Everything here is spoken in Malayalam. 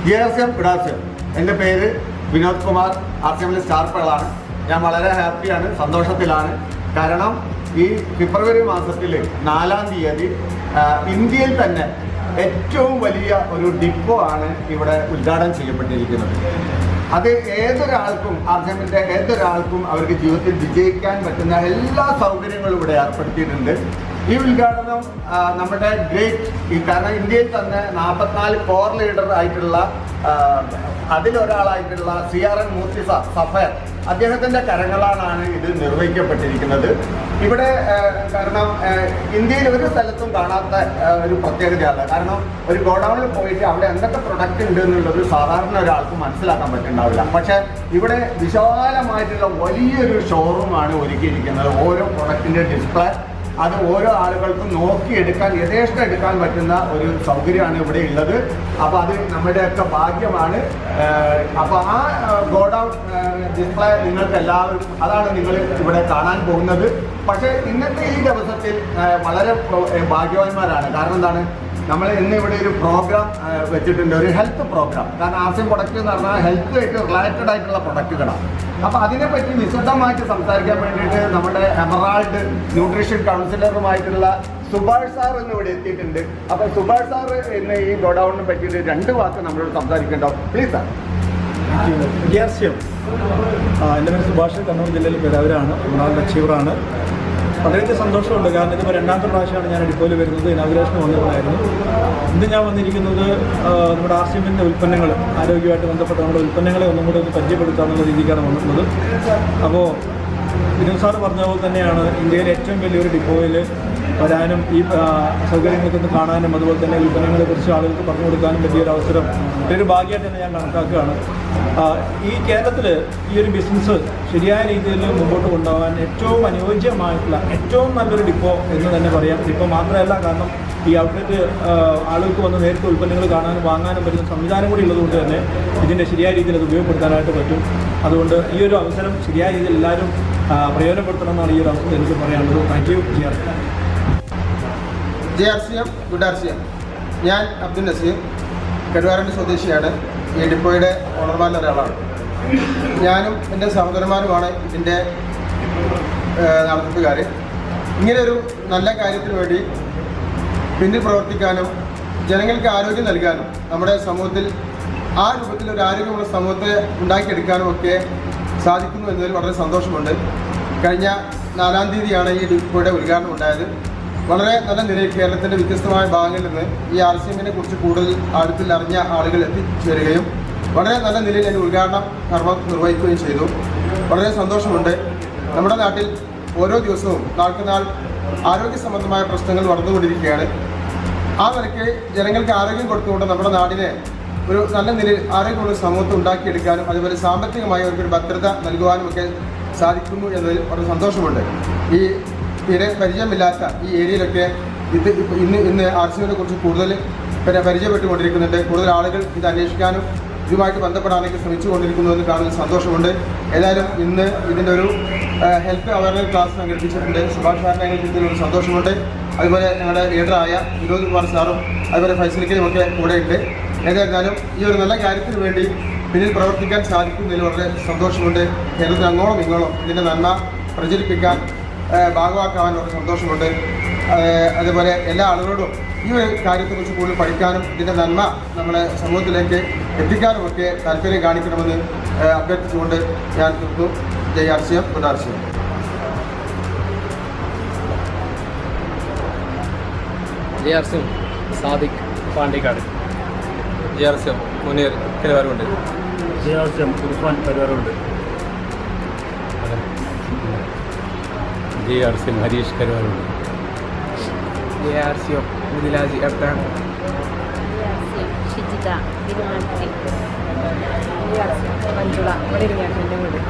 GRCM ഗുഡാസ്യം. എൻ്റെ പേര് വിനോദ് കുമാർ, RCMൽ സ്റ്റാർ പേളാണ്. ഞാൻ വളരെ ഹാപ്പിയാണ്, സന്തോഷത്തിലാണ്. കാരണം ഈ ഫെബ്രുവരി മാസത്തിൽ 4-ാം തീയതി ഇന്ത്യയിൽ തന്നെ ഏറ്റവും വലിയ ഒരു ഡിപ്പോ ആണ് ഇവിടെ ഉദ്ഘാടനം ചെയ്യപ്പെട്ടിരിക്കുന്നത്. അത് ഏതൊരാൾക്കും, RCMൻ്റെ ഏതൊരാൾക്കും അവർക്ക് ജീവിതത്തിൽ വിജയിക്കാൻ പറ്റുന്ന എല്ലാ സൗകര്യങ്ങളും ഇവിടെ ഏർപ്പെടുത്തിയിട്ടുണ്ട്. ഈ ഉദ്ഘാടനം നമ്മുടെ കാരണം ഇന്ത്യയിൽ തന്നെ 44 കോർ ലീഡർ ആയിട്ടുള്ള അതിലൊരാളായിട്ടുള്ള CRN മൂർത്തി സഫയർ അദ്ദേഹത്തിൻ്റെ കരങ്ങളാണ് ഇത് നിർവഹിക്കപ്പെട്ടിരിക്കുന്നത്. ഇവിടെ കാരണം ഇന്ത്യയിൽ ഒരു സ്ഥലത്തും കാണാത്ത ഒരു പ്രത്യേകതയാണ്. കാരണം ഒരു ഗോഡൗണിൽ പോയിട്ട് അവിടെ എന്തൊക്കെ പ്രൊഡക്റ്റ് ഉണ്ട് എന്നുള്ളത് സാധാരണ ഒരാൾക്ക് മനസ്സിലാക്കാൻ പറ്റുന്നുണ്ടാവില്ല. പക്ഷേ ഇവിടെ വിശാലമായിട്ടുള്ള വലിയൊരു ഷോറൂമാണ് ഒരുക്കിയിരിക്കുന്നത്. ഓരോ പ്രൊഡക്റ്റിൻ്റെ ഡിസ്പ്ലേ അത് ഓരോ ആളുകൾക്കും നോക്കിയെടുക്കാൻ യഥേഷ്ടം എടുക്കാൻ പറ്റുന്ന ഒരു സൗകര്യമാണ് ഇവിടെ ഉള്ളത്. അപ്പോൾ അത് നമ്മുടെയൊക്കെ ഭാഗ്യമാണ്. അപ്പോൾ ആ ഗോഡൗൺ ഡിസ്പ്ലേ നിങ്ങൾക്ക് എല്ലാവരും അതാണ് നിങ്ങൾ ഇവിടെ കാണാൻ പോകുന്നത്. പക്ഷേ ഇന്നത്തെ ഈ ദിവസത്തിൽ വളരെ ഭാഗ്യവാന്മാരാണ്. കാരണം എന്താണ്, നമ്മൾ ഇന്ന് ഇവിടെ ഒരു പ്രോഗ്രാം വെച്ചിട്ടുണ്ട്, ഒരു ഹെൽത്ത് പ്രോഗ്രാം. കാരണം RCM പ്രൊഡക്റ്റ് എന്ന് പറഞ്ഞാൽ ഹെൽത്തുമായിട്ട് റിലേറ്റഡ് ആയിട്ടുള്ള പ്രൊഡക്റ്റുകളാണ്. അപ്പോൾ അതിനെപ്പറ്റി വിശദമായിട്ട് സംസാരിക്കാൻ വേണ്ടിയിട്ട് നമ്മുടെ എമറാൾഡ് ന്യൂട്രീഷൻ കൗൺസിലറുമായിട്ടുള്ള സുഭാഷ് സാർ ഇന്ന് ഇവിടെ എത്തിയിട്ടുണ്ട്. അപ്പോൾ സുഭാഷ് സാർ ഇന്ന് ഈ ഗോഡൗണിനെ പറ്റിയിട്ട് 2 വാക്ക് നമ്മളോട് സംസാരിക്കണ്ടാവും. Please sir. GRCM എൻ്റെ പേര് സുഭാഷ്, കണ്ണൂർ ജില്ലയിൽ പേരാവൂരാണ്, എമറാൾഡ് അച്ചീവറാണ്. വളരെയധികം സന്തോഷമുണ്ട്. കാരണം ഇതിപ്പോൾ 2ാമത്തെ പ്രാവശ്യമാണ് ഞാൻ ഡിപ്പോയിൽ വരുന്നത്. ഇനാഗുറേഷന് വന്നപ്പോഴായിരുന്നു. ഇന്ന് ഞാൻ വന്നിരിക്കുന്നത് നമ്മുടെ RCMൻ്റെ ഉൽപ്പന്നങ്ങൾ, ആരോഗ്യമായിട്ട് ബന്ധപ്പെട്ട നമ്മുടെ ഉൽപ്പന്നങ്ങളെ ഒന്നും കൂടെ ഒന്ന് പരിചയപ്പെടുത്താനുള്ള രീതിക്കാണ് വന്നിട്ടുള്ളത്. അപ്പോൾ വിനോദ് സാറ് പറഞ്ഞ പോലെ തന്നെയാണ് ഇന്ത്യയിലെ ഏറ്റവും വലിയൊരു ഡിപ്പോയിൽ വരാനും ഈ സൗകര്യങ്ങൾക്കൊന്ന് കാണാനും അതുപോലെ തന്നെ ഉൽപ്പന്നങ്ങളെക്കുറിച്ച് ആളുകൾക്ക് പറഞ്ഞു കൊടുക്കാനും പറ്റിയൊരു അവസരം ഒരു ഭാഗ്യമായിട്ട് തന്നെ ഞാൻ കണക്കാക്കുകയാണ്. ഈ കേരളത്തിൽ ഈ ഒരു ബിസിനസ് ശരിയായ രീതിയിൽ മുമ്പോട്ട് കൊണ്ടുപോകാൻ ഏറ്റവും അനുയോജ്യമായിട്ടുള്ള ഏറ്റവും നല്ലൊരു ഡിപ്പോ എന്ന് തന്നെ പറയാം. ഡിപ്പോ മാത്രമല്ല, കാരണം ഈ ഔട്ട്ലെറ്റ് ആളുകൾക്ക് വന്ന് നേരിട്ട് ഉൽപ്പന്നങ്ങൾ കാണാനും വാങ്ങാനും പറ്റുന്ന സംവിധാനം കൂടി ഉള്ളതുകൊണ്ട് തന്നെ ഇതിൻ്റെ ശരിയായ രീതിയിൽ അത് ഉപയോഗപ്പെടുത്താനായിട്ട് പറ്റും. അതുകൊണ്ട് ഈ ഒരു അവസരം ശരിയായ രീതിയിൽ എല്ലാവരും പ്രയോജനപ്പെടുത്തണമെന്നാണ് ഈ ഒരു അവസരം എനിക്ക് പറയാനുള്ളത്. Thank you. GRCM ഗുഡാസ്യം. ഞാൻ അബ്ദുൽ നസീർ, കരുവാരൻ്റെ സ്വദേശിയാണ്. ഈ ഡിപ്പോയുടെ ഓണർമാരിൽ ഒരാളാണ്. ഞാനും എൻ്റെ സഹോദരന്മാരുമാണ് ഇതിൻ്റെ നടത്തിപ്പുകാർ. ഇങ്ങനെയൊരു നല്ല കാര്യത്തിന് വേണ്ടി പിന്നിൽ പ്രവർത്തിക്കാനും ജനങ്ങൾക്ക് ആരോഗ്യം നൽകാനും നമ്മുടെ സമൂഹത്തിൽ ആ രൂപത്തിൽ ഒരു ആരോഗ്യമുള്ള സമൂഹത്തെ ഉണ്ടാക്കിയെടുക്കാനും ഒക്കെ സാധിക്കുന്നു എന്നതിൽ വളരെ സന്തോഷമുണ്ട്. കഴിഞ്ഞ 4-ാം തീയതിയാണ് ഈ ഡിപ്പോയുടെ ഉദ്ഘാടനം ഉണ്ടായത്. വളരെ നല്ല നിലയിൽ കേരളത്തിൻ്റെ വ്യത്യസ്തമായ ഭാഗങ്ങളിൽ നിന്ന് ഈ RCMനെ കുറിച്ച് കൂടുതൽ ആഴത്തിൽ അറിഞ്ഞ ആളുകൾ എത്തിച്ചേരുകയും വളരെ നല്ല നിലയിൽ അതിൻ്റെ ഉദ്ഘാടനം കർമ്മം നിർവഹിക്കുകയും ചെയ്തു. വളരെ സന്തോഷമുണ്ട്. നമ്മുടെ നാട്ടിൽ ഓരോ ദിവസവും നാൾക്ക് നാൾ ആരോഗ്യ സംബന്ധമായ പ്രശ്നങ്ങൾ വളർന്നുകൊണ്ടിരിക്കുകയാണ്. ആ നിലയ്ക്ക് ജനങ്ങൾക്ക് ആരോഗ്യം കൊടുത്തുകൊണ്ട് നമ്മുടെ നാടിനെ ഒരു നല്ല നിലയിൽ ആരോഗ്യമുള്ള സമൂഹത്തെ ഉണ്ടാക്കിയെടുക്കാനും അതുപോലെ സാമ്പത്തികമായി അവർക്കൊരു ഭദ്രത നൽകുവാനും ഒക്കെ സാധിക്കുന്നു എന്നതിൽ വളരെ സന്തോഷമുണ്ട്. ഈ തീരെ പരിചയമില്ലാത്ത ഈ ഏരിയയിലൊക്കെ ഇന്ന് RCMനെ കുറിച്ച് കൂടുതൽ പരിചയപ്പെട്ടുകൊണ്ടിരിക്കുന്നുണ്ട്. കൂടുതൽ ആളുകൾ ഇത് അന്വേഷിക്കാനും ഇതുമായിട്ട് ബന്ധപ്പെടാനൊക്കെ ശ്രമിച്ചുകൊണ്ടിരിക്കുന്നു എന്ന് കാണുന്നതിൽ സന്തോഷമുണ്ട്. ഏതായാലും ഇന്ന് ഇതിൻ്റെ ഒരു ഹെൽത്ത് അവയർനെസ് ക്ലാസ് സംഘടിപ്പിച്ചിട്ടുണ്ട്. സുഭാഷ് സാറിനെ ഇതിലൊരു സന്തോഷമുണ്ട്. അതുപോലെ ഞങ്ങളുടെ ലീഡറായ വിനോദ് കുമാർ സാറും അതുപോലെ ഫൈസലിക്കലും ഒക്കെ കൂടെയുണ്ട്. ഏതായിരുന്നാലും ഈ ഒരു നല്ല കാര്യത്തിന് വേണ്ടി പിന്നിൽ പ്രവർത്തിക്കാൻ സാധിക്കുന്നതിൽ വളരെ സന്തോഷമുണ്ട്. കേരളത്തിൽ അങ്ങോളം ഇങ്ങോളം ഇതിൻ്റെ നന്മ പ്രചരിപ്പിക്കാൻ ഭാഗമാക്കാൻ വളരെ സന്തോഷമുണ്ട്. അതുപോലെ എല്ലാ ആളുകളോടും ഈ ഒരു കാര്യത്തെക്കുറിച്ച് കൂടുതൽ പഠിക്കാനും ഇതിൻ്റെ നന്മ നമ്മുടെ സമൂഹത്തിലേക്ക് എത്തിക്കാനുമൊക്കെ താല്പര്യം കാണിക്കണമെന്ന് അഭ്യർത്ഥിച്ചുകൊണ്ട് ഞാൻ നിർത്തുന്നു. GRCM ഗുഡാസ്യം. GRCM Sadiq Pandikkad. GRCM Muneer Karuvarund. GRCM Irfan Karuvarund. GRCM Harish Karuvarund. GRCM മിദിലാജി അർത്താൻ. Shijitha Thiruvananthapuram. GRCM Manjula ഇവിടെ ഇരിക്കുകയാണ് എൻ്റെ വീട്.